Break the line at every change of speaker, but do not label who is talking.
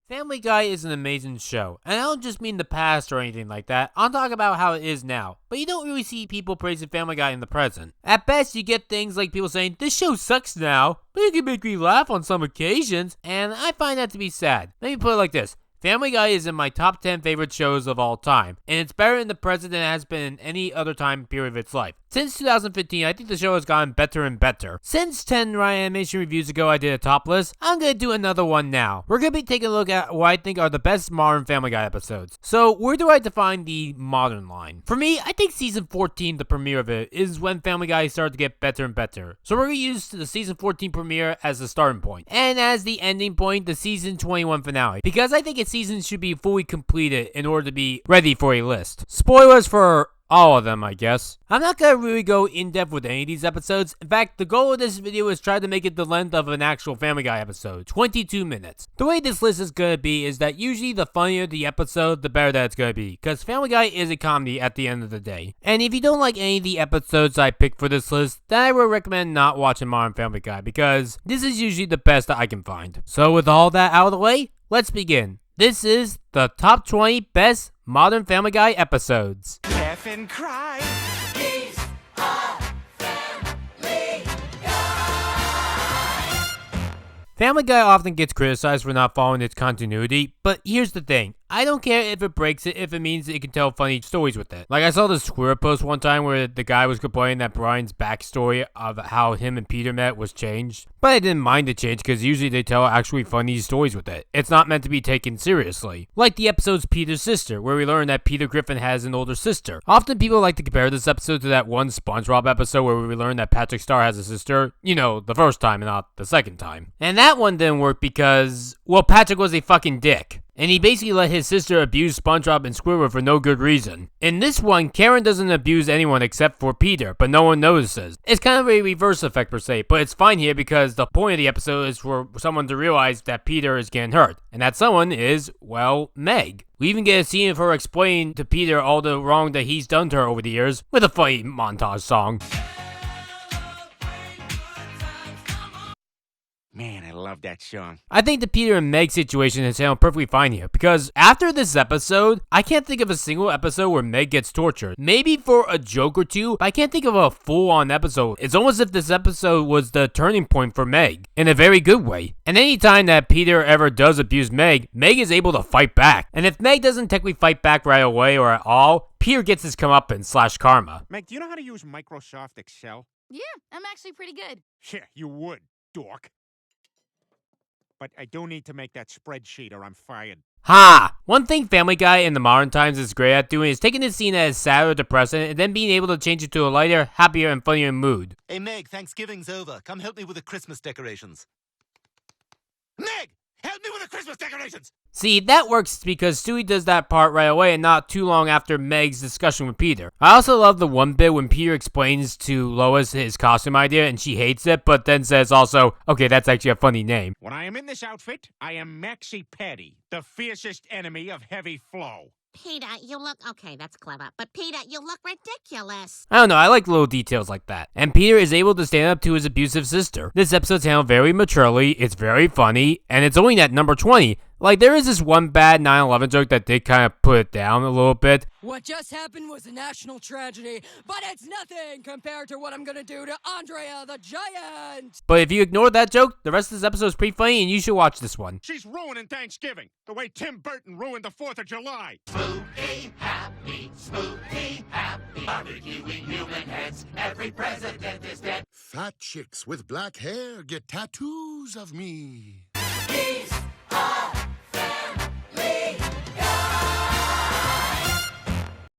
Family Guy is an amazing show, and I don't just mean the past or anything like that. I'm talking about how it is now, but you don't really see people praising Family Guy in the present. At best, you get things like people saying, "This show sucks now, but it can make me laugh on some occasions," and I find that to be sad. Let me put it like this. Family Guy is in my top 10 favorite shows of all time, and it's better in the present than it has been in any other time period of its life. Since 2015, I think the show has gotten better and better. Since 10 Ryan Animation reviews ago I did a top list, I'm going to do another one now. We're going to be taking a look at what I think are the best modern Family Guy episodes. So where do I define the modern line? For me, I think season 14, the premiere of it, is when Family Guy started to get better and better. So we're going to use the season 14 premiere as the starting point, and as the ending point, the season 21 finale, because I think its season should be fully completed in order to be ready for a list. Spoilers for all of them, I guess. I'm not gonna really go in depth with any of these episodes. In fact, the goal of this video is try to make it the length of an actual Family Guy episode, 22 minutes. The way this list is gonna be is that usually the funnier the episode, the better that it's gonna be, because Family Guy is a comedy at the end of the day. And if you don't like any of the episodes I picked for this list, then I would recommend not watching Modern Family Guy, because this is usually the best that I can find. So with all that out of the way, let's begin. This is the top 20 best Modern Family Guy episodes.
Laugh and cry.
These are Family Guy.
Family Guy often gets criticized for not following its continuity, but here's the thing. I don't care if it breaks it if it means it can tell funny stories with it. Like I saw this Twitter post one time where the guy was complaining that Brian's backstory of how him and Peter met was changed. But I didn't mind the change because usually they tell actually funny stories with it. It's not meant to be taken seriously. Like the episode's Peter's Sister, where we learn that Peter Griffin has an older sister. Often people like to compare this episode to that one SpongeBob episode where we learn that Patrick Star has a sister, you know, the first time and not the second time. And that one didn't work because, well, Patrick was a fucking dick. And he basically let his sister abuse SpongeBob and Squidward for no good reason. In this one, Karen doesn't abuse anyone except for Peter, but no one notices. It's kind of a reverse effect per se, but it's fine here because the point of the episode is for someone to realize that Peter is getting hurt. And that someone is, well, Meg. We even get a scene of her explaining to Peter all the wrong that he's done to her over the years, with a funny montage song.
Man, I love that song.
I think the Peter and Meg situation is handled perfectly fine here, because after this episode, I can't think of a single episode where Meg gets tortured. Maybe for a joke or two, but I can't think of a full-on episode. It's almost as if this episode was the turning point for Meg, in a very good way. And anytime that Peter ever does abuse Meg, Meg is able to fight back. And if Meg doesn't technically fight back right away or at all, Peter gets his comeuppance / karma.
Meg, do you know how to use Microsoft Excel?
Yeah, I'm actually pretty good.
Yeah, you would, dork. But I do need to make that spreadsheet or I'm fired.
Ha! One thing Family Guy in the modern times is great at doing is taking a scene that is sad or depressing and then being able to change it to a lighter, happier, and funnier mood.
Hey Meg, Thanksgiving's over. Come help me with the Christmas decorations. Meg! Help me with the Christmas decorations!
See, that works because Stewie does that part right away and not too long after Meg's discussion with Peter. I also love the one bit when Peter explains to Lois his costume idea and she hates it, but then says also, okay, that's actually a funny name.
When I am in this outfit, I am Maxie Patty, the fiercest enemy of heavy flow.
Peter, you look... Okay, that's clever. But Peter, you look ridiculous.
I don't know, I like little details like that. And Peter is able to stand up to his abusive sister. This episode's handled very maturely, it's very funny, and it's only at number 20. Like, there is this one bad 9/11 joke that did kind of put it down a little bit.
What just happened was a national tragedy, but it's nothing compared to what I'm gonna do to Andrea the Giant!
But if you ignore that joke, the rest of this episode is pretty funny and you should watch this one.
She's ruining Thanksgiving, the way Tim Burton ruined the 4th of July.
Spooky happy, barbecuing human heads. Every president is dead.
Fat chicks with black hair get tattoos of me.
These